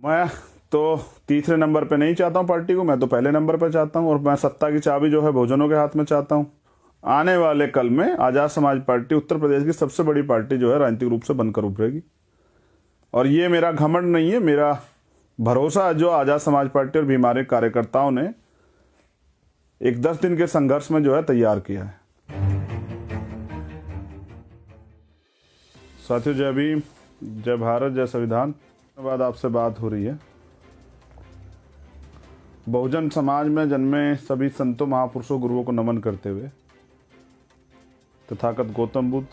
मैं तो तीसरे नंबर पे नहीं चाहता हूँ पार्टी को, मैं तो पहले नंबर पे चाहता हूँ और मैं सत्ता की चाबी जो है बहुजनों के हाथ में चाहता हूँ। आने वाले कल में आज़ाद समाज पार्टी उत्तर प्रदेश की सबसे बड़ी पार्टी जो है राजनीतिक रूप से बनकर उभरेगी। और ये मेरा घमंड नहीं है, मेरा भरोसा जो आज़ाद समाज पार्टी और बीमारी कार्यकर्ताओं ने एक 10 दिन के संघर्ष में जो है तैयार किया है। साथियों, जय भीम, जय भारत, जय संविधान। बाद आपसे बात हो रही है। बहुजन समाज में जन्मे सभी संतों, महापुरुषों, गुरुओं को नमन करते हुए तथागत गौतम बुद्ध,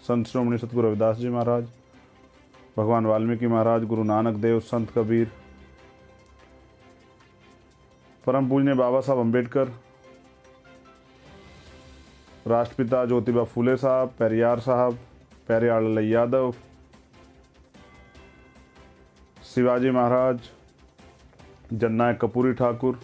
संत श्रोमणी सतगुरु रविदास जी महाराज, भगवान वाल्मीकि महाराज, गुरु नानक देव, संत कबीर, परम पूजनीय बाबा साहब अम्बेडकर, राष्ट्रपिता ज्योतिबा फूले साहब, पेरियार साहब, पेरियार लाल यादव, शिवाजी महाराज, जननायक कर्पूरी ठाकुर,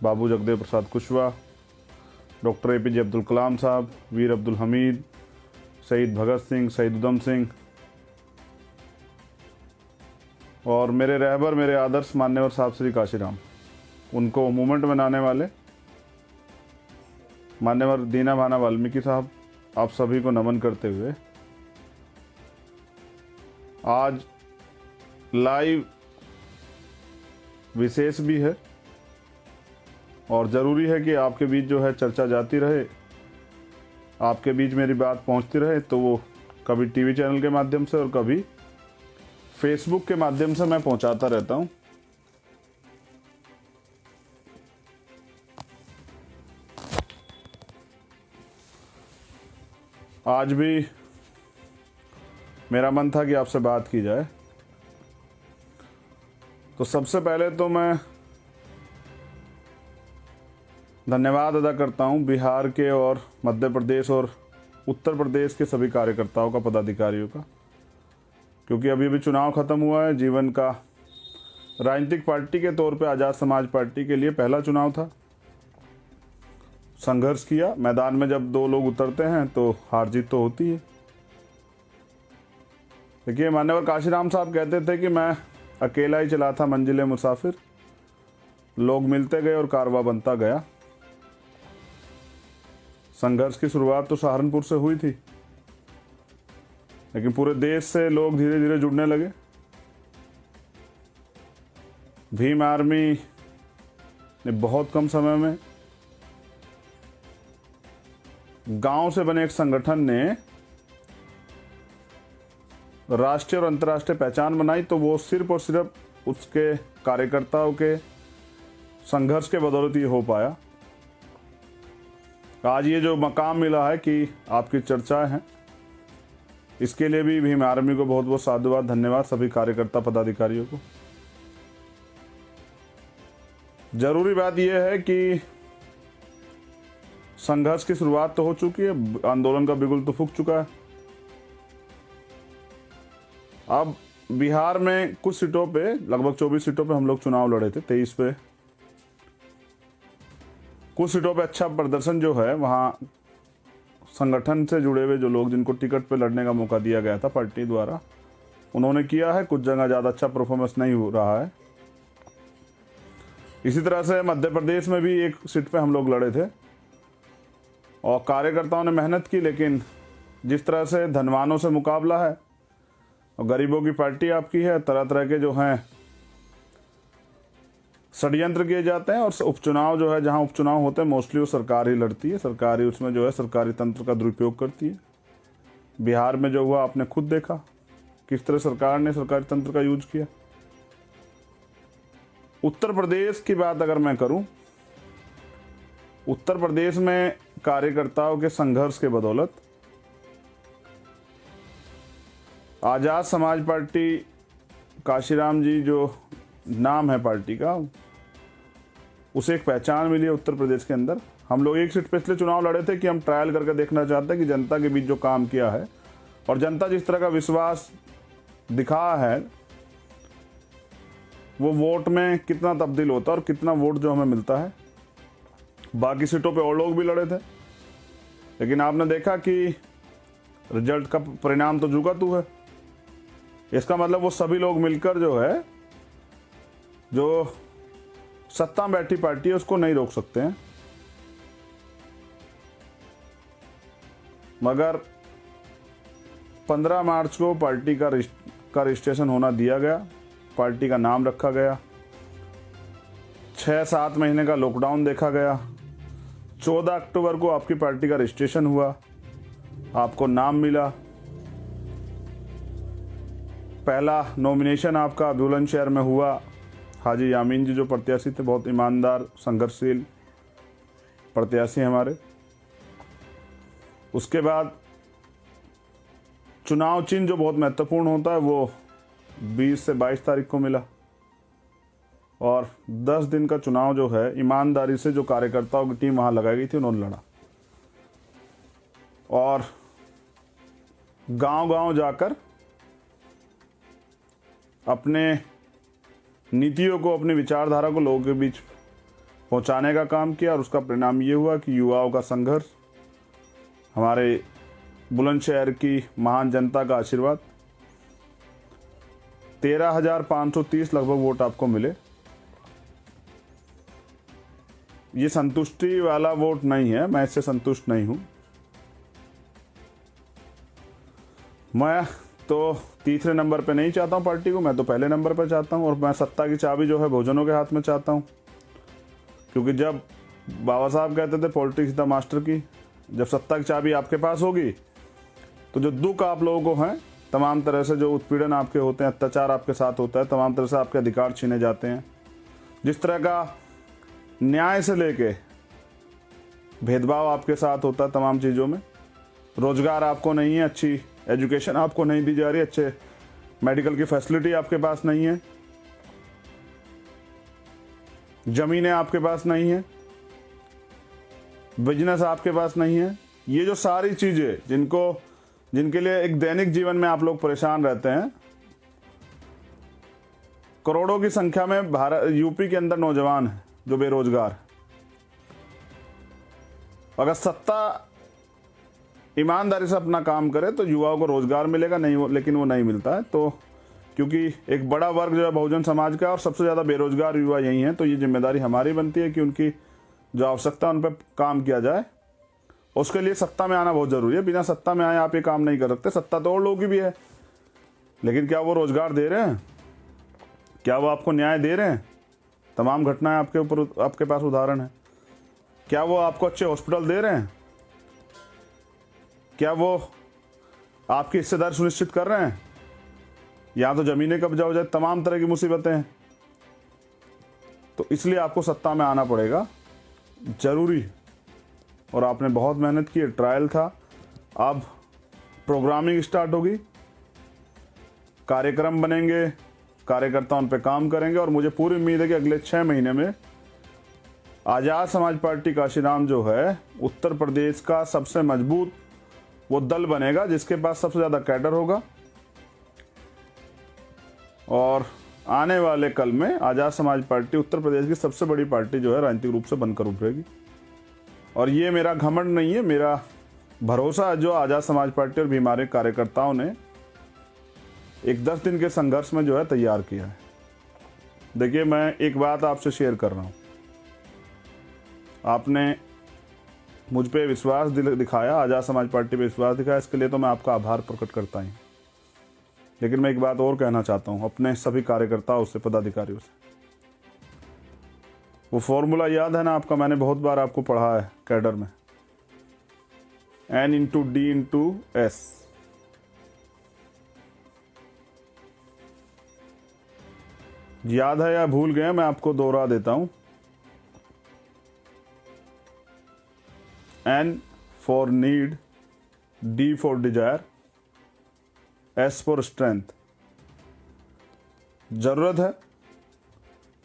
बाबू जगदेव प्रसाद कुशवाहा, डॉक्टर APJ अब्दुल कलाम साहब, वीर अब्दुल हमीद, शहीद भगत सिंह, शहीद उधम सिंह और मेरे रहबर, मेरे आदर्श मान्यवर साहब श्री काशीराम, उनको मूवमेंट बनाने वाले मान्यवर दीना भाना वाल्मीकि साहब, आप सभी को नमन करते हुए आज लाइव विशेष भी है और ज़रूरी है कि आपके बीच जो है चर्चा जाती रहे, आपके बीच मेरी बात पहुंचती रहे। तो वो कभी टीवी चैनल के माध्यम से और कभी फेसबुक के माध्यम से मैं पहुंचाता रहता हूं। आज भी मेरा मन था कि आपसे बात की जाए। तो सबसे पहले तो मैं धन्यवाद अदा करता हूं बिहार के और मध्य प्रदेश और उत्तर प्रदेश के सभी कार्यकर्ताओं का, पदाधिकारियों का, क्योंकि अभी भी चुनाव ख़त्म हुआ है। जीवन का राजनीतिक पार्टी के तौर पे आज़ाद समाज पार्टी के लिए पहला चुनाव था। संघर्ष किया। मैदान में जब दो लोग उतरते हैं तो हार जीत तो होती है। देखिए, मान्यवर काशीराम साहब कहते थे कि मैं अकेला ही चला था मंजिले मुसाफिर, लोग मिलते गए और कारवां बनता गया। संघर्ष की शुरुआत तो सहारनपुर से हुई थी, लेकिन पूरे देश से लोग धीरे धीरे जुड़ने लगे। भीम आर्मी ने बहुत कम समय में, गांव से बने एक संगठन ने राष्ट्रीय और अंतर्राष्ट्रीय पहचान बनाई। तो वो सिर्फ और सिर्फ उसके कार्यकर्ताओं के संघर्ष के बदौलत ये हो पाया। आज ये जो मकाम मिला है कि आपकी चर्चाएं हैं, इसके लिए भी भीम आर्मी को बहुत बहुत साधुवाद, धन्यवाद सभी कार्यकर्ता पदाधिकारियों को। जरूरी बात यह है कि संघर्ष की शुरुआत तो हो चुकी है, आंदोलन का बिगुल तो फूंक चुका है। अब बिहार में कुछ सीटों पे, लगभग 24 सीटों पे हम लोग चुनाव लड़े थे, 23 पे। कुछ सीटों पे अच्छा प्रदर्शन जो है, वहाँ संगठन से जुड़े हुए जो लोग, जिनको टिकट पे लड़ने का मौका दिया गया था पार्टी द्वारा, उन्होंने किया है। कुछ जगह ज़्यादा अच्छा परफॉर्मेंस नहीं हो रहा है। इसी तरह से मध्य प्रदेश में भी एक सीट पे हम लोग लड़े थे और कार्यकर्ताओं ने मेहनत की, लेकिन जिस तरह से धनवानों से मुकाबला है और गरीबों की पार्टी आपकी है, तरह तरह के जो हैं षड्यंत्र किए जाते हैं। और उपचुनाव जो है, जहां उपचुनाव होते हैं, मोस्टली वो सरकार ही लड़ती है, सरकार ही उसमें जो है सरकारी तंत्र का दुरुपयोग करती है। बिहार में जो हुआ आपने खुद देखा, किस तरह सरकार ने सरकारी तंत्र का यूज किया। उत्तर प्रदेश की बात अगर मैं करूं, उत्तर प्रदेश में कार्यकर्ताओं के संघर्ष के बदौलत आज़ाद समाज पार्टी, काशीराम जी जो नाम है पार्टी का, उसे एक पहचान मिली है उत्तर प्रदेश के अंदर। हम लोग एक सीट पे इसलिए चुनाव लड़े थे कि हम ट्रायल करके देखना चाहते हैं कि जनता के बीच जो काम किया है और जनता जिस तरह का विश्वास दिखा है, वो वोट में कितना तब्दील होता है और कितना वोट जो हमें मिलता है। बाकी सीटों पे और लोग भी लड़े थे, लेकिन आपने देखा कि रिजल्ट का परिणाम तो जुगा तू है। इसका मतलब वो सभी लोग मिलकर जो है जो सत्ता में बैठी पार्टी है उसको नहीं रोक सकते हैं, मगर 15 मार्च को पार्टी का रजिस्ट्रेशन होना दिया गया, पार्टी का नाम रखा गया, 6-7 महीने का लॉकडाउन देखा गया, 14 अक्टूबर को आपकी पार्टी का रजिस्ट्रेशन हुआ, आपको नाम मिला, पहला नॉमिनेशन आपका बुलंदशहर में हुआ। हाजी यामीन जी जो प्रत्याशी थे, बहुत ईमानदार संघर्षशील प्रत्याशी हमारे। उसके बाद चुनाव चिन्ह जो बहुत महत्वपूर्ण होता है वो 20 से 22 तारीख को मिला, और 10 दिन का चुनाव जो है ईमानदारी से जो कार्यकर्ताओं की टीम वहाँ लगाई गई थी उन्होंने लड़ा, और गांव-गांव जाकर अपने नीतियों को, अपनी विचारधारा को लोगों के बीच पहुंचाने का काम किया, और उसका परिणाम ये हुआ कि युवाओं का संघर्ष, हमारे बुलंदशहर की महान जनता का आशीर्वाद, 13,530 लगभग वोट आपको मिले। ये संतुष्टि वाला वोट नहीं है, मैं इससे संतुष्ट नहीं हूं। मैं तो तीसरे नंबर पे नहीं चाहता हूं पार्टी को, मैं तो पहले नंबर पे चाहता हूं, और मैं सत्ता की चाबी जो है बहुजनों के हाथ में चाहता हूं। क्योंकि जब बाबा साहब कहते थे पॉलिटिक्स द मास्टर की, जब सत्ता की चाबी आपके पास होगी तो जो दुख आप लोगों को हैं, तमाम तरह से जो उत्पीड़न आपके होते हैं, अत्याचार आपके साथ होता है, तमाम तरह से आपके अधिकार छीने जाते हैं, जिस तरह का न्याय से लेके भेदभाव आपके साथ होता है तमाम चीज़ों में, रोजगार आपको नहीं है, अच्छी एजुकेशन आपको नहीं दी जा रही, अच्छे मेडिकल की फैसिलिटी आपके पास नहीं है, ज़मीनें आपके पास नहीं है, बिजनेस आपके पास नहीं है, ये जो सारी चीज़ें जिनके लिए एक दैनिक जीवन में आप लोग परेशान रहते हैं, करोड़ों की संख्या में यूपी के अंदर नौजवान हैं जो बेरोजगार। अगर सत्ता ईमानदारी से अपना काम करे तो युवाओं को रोजगार मिलेगा, नहीं लेकिन वो नहीं मिलता है। तो क्योंकि एक बड़ा वर्ग जो है बहुजन समाज का, और सबसे ज़्यादा बेरोजगार युवा यही हैं, तो ये जिम्मेदारी हमारी बनती है कि उनकी जो आवश्यकता उन पर काम किया जाए। उसके लिए सत्ता में आना बहुत ज़रूरी है, बिना सत्ता में आए आप ये काम नहीं कर सकते। सत्ता तो और लोगों की भी है, लेकिन क्या वो रोजगार दे रहे हैं? क्या वो आपको न्याय दे रहे हैं? तमाम घटनाएं आपके पास उदाहरण है। क्या वो आपको अच्छे हॉस्पिटल दे रहे हैं? क्या वो आपकी हिस्सेदारी सुनिश्चित कर रहे हैं? यहाँ तो ज़मीनें कब्जा हो जाए, तमाम तरह की मुसीबतें हैं। तो इसलिए आपको सत्ता में आना पड़ेगा, ज़रूरी। और आपने बहुत मेहनत की, ट्रायल था, अब प्रोग्रामिंग स्टार्ट होगी, कार्यक्रम बनेंगे, कार्यकर्ता उन पे काम करेंगे, और मुझे पूरी उम्मीद है कि अगले 6 महीने में आज़ाद समाज पार्टी काशीराम जो है उत्तर प्रदेश का सबसे मजबूत वो दल बनेगा, जिसके पास सबसे ज़्यादा कैडर होगा। और आने वाले कल में आज़ाद समाज पार्टी उत्तर प्रदेश की सबसे बड़ी पार्टी जो है राजनीतिक रूप से बनकर उभरेगी। और ये मेरा घमंड नहीं है, मेरा भरोसा है जो आज़ाद समाज पार्टी और भी हमारे कार्यकर्ताओं ने एक 10 दिन के संघर्ष में जो है तैयार किया है। देखिए, मैं एक बात आपसे शेयर कर रहा हूँ, आपने मुझ पे विश्वास दिखाया, आज़ाद समाज पार्टी पे विश्वास दिखाया, इसके लिए तो मैं आपका आभार प्रकट करता हूँ। लेकिन मैं एक बात और कहना चाहता हूँ अपने सभी कार्यकर्ताओं से, पदाधिकारियों से। वो फॉर्मूला याद है ना आपका, मैंने बहुत बार आपको पढ़ा है कैडर में, N/D/S। याद है या भूल गए? मैं आपको दोहरा देता हूं। N for need, D for desire, S for strength। जरूरत है,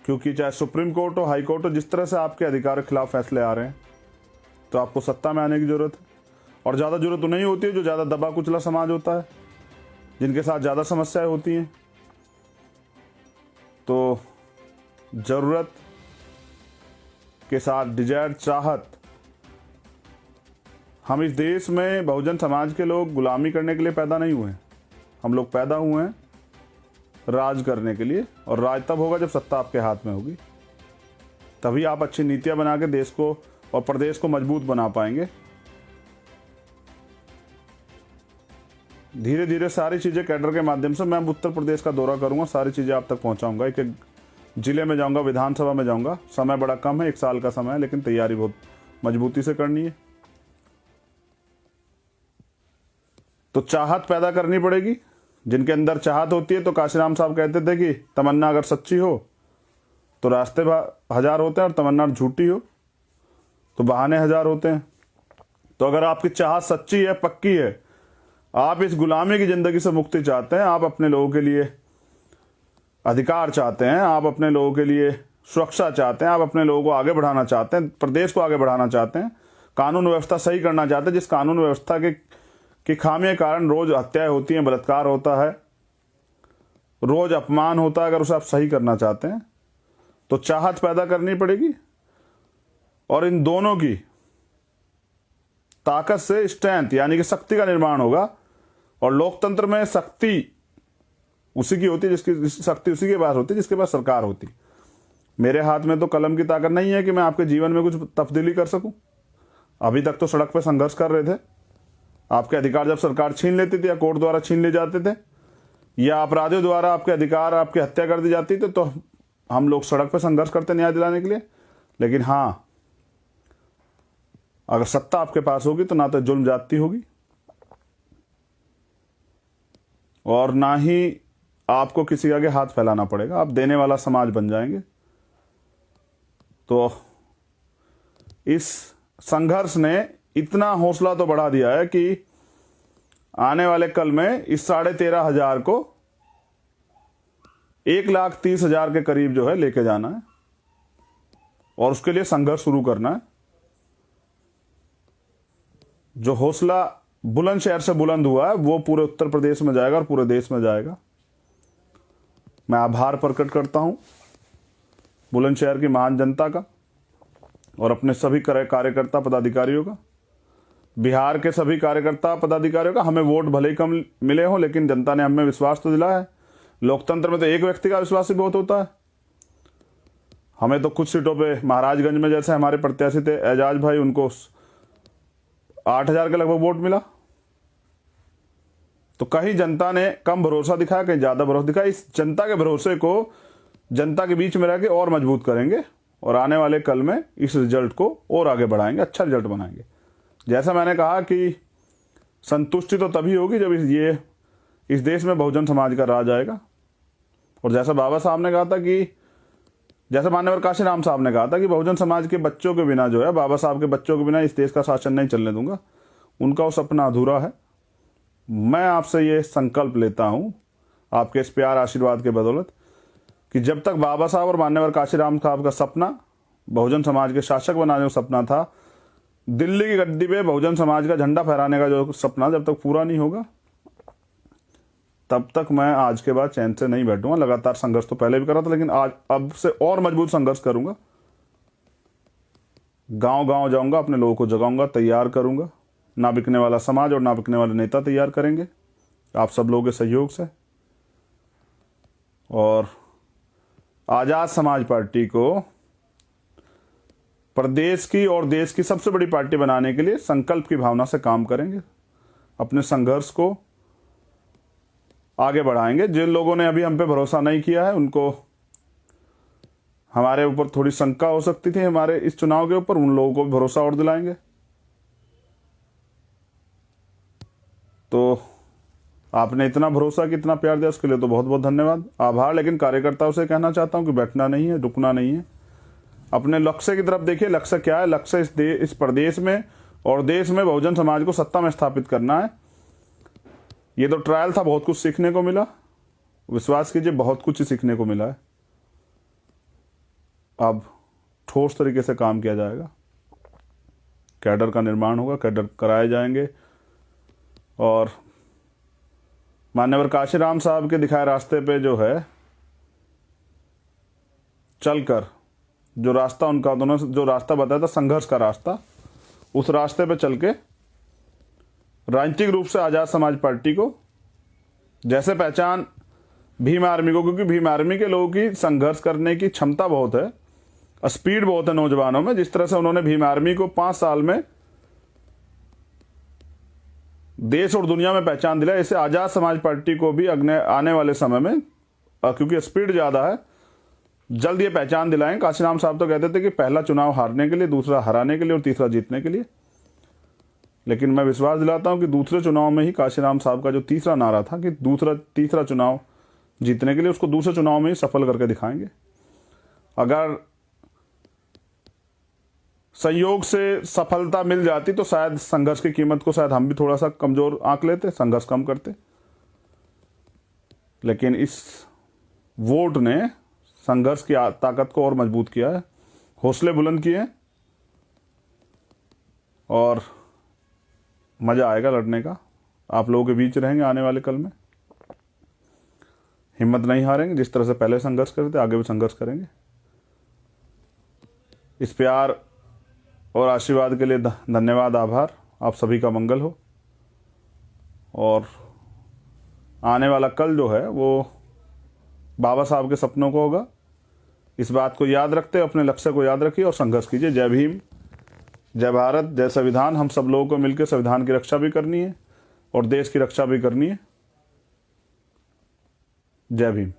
क्योंकि चाहे सुप्रीम कोर्ट हो, हाई कोर्ट हो, जिस तरह से आपके अधिकार के खिलाफ फैसले आ रहे हैं, तो आपको सत्ता में आने की जरूरत है। और ज़्यादा जरूरत तो नहीं होती है जो ज़्यादा दबा कुचला समाज होता है, जिनके साथ ज़्यादा समस्याएं होती हैं। तो ज़रूरत के साथ डिजायर, चाहत, हम इस देश में बहुजन समाज के लोग गुलामी करने के लिए पैदा नहीं हुए हैं। हम लोग पैदा हुए हैं राज करने के लिए, और राज तब होगा जब सत्ता आपके हाथ में होगी। तभी आप अच्छी नीतियां बना के देश को और प्रदेश को मजबूत बना पाएंगे। धीरे धीरे सारी चीज़ें कैडर के माध्यम से, मैं उत्तर प्रदेश का दौरा करूंगा, सारी चीज़ें आप तक पहुंचाऊंगा। एक एक जिले में जाऊंगा, विधानसभा में जाऊंगा। समय बड़ा कम है, 1 साल का समय है, लेकिन तैयारी बहुत मजबूती से करनी है। तो चाहत पैदा करनी पड़ेगी। जिनके अंदर चाहत होती है, तो काशीराम साहब कहते थे कि तमन्ना अगर सच्ची हो तो रास्ते 1000 होते हैं, और तमन्ना झूठी हो तो बहाने 1000 होते हैं। तो अगर आपकी चाहत सच्ची है, पक्की है, आप इस गुलामी की जिंदगी से मुक्ति चाहते हैं, आप अपने लोगों के लिए अधिकार चाहते हैं, आप अपने लोगों के लिए सुरक्षा चाहते हैं, आप अपने लोगों को आगे बढ़ाना चाहते हैं, प्रदेश को आगे बढ़ाना चाहते हैं, कानून व्यवस्था सही करना चाहते हैं, जिस कानून व्यवस्था की खामी के कारण रोज हत्याएं होती हैं, बलात्कार होता है, रोज अपमान होता है, अगर उसे आप सही करना चाहते हैं तो चाहत पैदा करनी पड़ेगी। और इन दोनों की ताकत से स्ट्रेंथ यानी कि शक्ति का निर्माण होगा। और लोकतंत्र में शक्ति उसी की होती है जिसकी शक्ति उसी के पास होती है जिसके पास सरकार होती। मेरे हाथ में तो कलम की ताकत नहीं है कि मैं आपके जीवन में कुछ तब्दीली कर सकूं। अभी तक तो सड़क पर संघर्ष कर रहे थे। आपके अधिकार जब सरकार छीन लेती थी, या कोर्ट द्वारा छीन ले जाते थे, या अपराधियों द्वारा आपके अधिकार, आपकी हत्या कर दी जाती थी, तो हम लोग सड़क पर संघर्ष करते न्याय दिलाने के लिए। लेकिन हाँ, अगर सत्ता आपके पास होगी तो ना तो जुल्म जाती होगी, और ना ही आपको किसी के आगे हाथ फैलाना पड़ेगा। आप देने वाला समाज बन जाएंगे। तो इस संघर्ष ने इतना हौसला तो बढ़ा दिया है कि आने वाले कल में इस 13,500 को 1,30,000 के करीब जो है लेके जाना है, और उसके लिए संघर्ष शुरू करना है। जो हौसला बुलंदशहर से बुलंद हुआ है, वो पूरे उत्तर प्रदेश में जाएगा और पूरे देश में जाएगा। मैं आभार प्रकट करता हूं बुलंदशहर की महान जनता का, और अपने सभी कार्यकर्ता पदाधिकारियों का, बिहार के सभी कार्यकर्ता पदाधिकारियों का। हमें वोट भले ही कम मिले हों, लेकिन जनता ने हमें विश्वास तो दिलाया है। लोकतंत्र में तो एक व्यक्ति का विश्वास ही बहुत होता है। हमें तो कुछ सीटों पे, महाराजगंज में जैसे हमारे प्रत्याशी थे एजाज भाई, उनको 8,000 के लगभग वोट मिला। तो कहीं जनता ने कम भरोसा दिखाया, कहीं ज्यादा भरोसा दिखाया। इस जनता के भरोसे को जनता के बीच में रह के और मजबूत करेंगे, और आने वाले कल में इस रिजल्ट को और आगे बढ़ाएंगे, अच्छा रिजल्ट बनाएंगे। जैसा मैंने कहा कि संतुष्टि तो तभी होगी जब इस देश में बहुजन समाज का राज आएगा। और जैसा बाबा साहब ने कहा था कि, जैसे मान्यवर काशीराम साहब ने कहा था कि बहुजन समाज के बच्चों के बिना जो है, बाबा साहब के बच्चों के बिना इस देश का शासन नहीं चलने दूंगा। उनका वो सपना अधूरा है। मैं आपसे ये संकल्प लेता हूं, आपके इस प्यार आशीर्वाद के बदौलत, कि जब तक बाबा साहब और मान्यवर काशीराम साहब का सपना बहुजन समाज के शासक बनाने का सपना था, दिल्ली की गद्दी पे बहुजन समाज का झंडा फहराने का जो सपना जब तक पूरा नहीं होगा, तब तक मैं आज के बाद चैन से नहीं बैठूंगा। लगातार संघर्ष तो पहले भी करा था, लेकिन आज अब से और मजबूत संघर्ष करूंगा। गांव गांव जाऊंगा, अपने लोगों को जगाऊंगा, तैयार करूंगा। ना बिकने वाला समाज और ना बिकने वाले नेता तैयार करेंगे, आप सब लोगों के सहयोग से। और आजाद समाज पार्टी को प्रदेश की और देश की सबसे बड़ी पार्टी बनाने के लिए संकल्प की भावना से काम करेंगे। अपने संघर्ष को आगे बढ़ाएंगे। जिन लोगों ने अभी हम पे भरोसा नहीं किया है, उनको हमारे ऊपर थोड़ी शंका हो सकती थी हमारे इस चुनाव के ऊपर, उन लोगों को भी भरोसा और दिलाएंगे। तो आपने इतना भरोसा कि इतना प्यार दिया, उसके लिए तो बहुत बहुत धन्यवाद, आभार। लेकिन कार्यकर्ताओं से कहना चाहता हूं कि बैठना नहीं है, रुकना नहीं है, अपने लक्ष्य की तरफ देखिए। लक्ष्य क्या है? लक्ष्य इस प्रदेश में और देश में बहुजन समाज को सत्ता में स्थापित करना है। ये तो ट्रायल था, बहुत कुछ सीखने को मिला। विश्वास कीजिए, बहुत कुछ सीखने को मिला है। अब ठोस तरीके से काम किया जाएगा, कैडर का निर्माण होगा, कैडर कराए जाएंगे, और मान्यवर काशीराम साहब के दिखाए रास्ते पे जो है चलकर, जो रास्ता उनका, दोनों जो रास्ता बताया था संघर्ष का रास्ता, उस रास्ते पे चल के राजनीतिक रूप से आजाद समाज पार्टी को जैसे पहचान भीम आर्मी को, क्योंकि भीम आर्मी के लोगों की संघर्ष करने की क्षमता बहुत है, स्पीड बहुत है नौजवानों में। जिस तरह से उन्होंने भीम आर्मी को 5 साल में देश और दुनिया में पहचान दिला, इससे आजाद समाज पार्टी को भी आने वाले समय में, क्योंकि स्पीड ज्यादा है, जल्द ये पहचान दिलाएं। काशीराम साहब तो कहते थे कि पहला चुनाव हारने के लिए, दूसरा हराने के लिए और तीसरा जीतने के लिए। लेकिन मैं विश्वास दिलाता हूं कि दूसरे चुनाव में ही काशीराम साहब का जो तीसरा नारा था कि तीसरा चुनाव जीतने के लिए, उसको दूसरे चुनाव में ही सफल करके दिखाएंगे। अगर संयोग से सफलता मिल जाती तो शायद संघर्ष की कीमत को शायद हम भी थोड़ा सा कमजोर आंक लेते, संघर्ष कम करते। लेकिन इस वोट ने संघर्ष की ताकत को और मजबूत किया है, हौसले बुलंद किए हैं, और मजा आएगा लड़ने का। आप लोगों के बीच रहेंगे आने वाले कल में, हिम्मत नहीं हारेंगे। जिस तरह से पहले संघर्ष करते आगे भी संघर्ष करेंगे। इस प्यार और आशीर्वाद के लिए धन्यवाद, आभार। आप सभी का मंगल हो। और आने वाला कल जो है वो बाबा साहब के सपनों को होगा। इस बात को याद रखते, अपने लक्ष्य को याद रखिए और संघर्ष कीजिए। जय भीम, जय भारत, जय संविधान। हम सब लोगों को मिलकर संविधान की रक्षा भी करनी है और देश की रक्षा भी करनी है। जय भीम।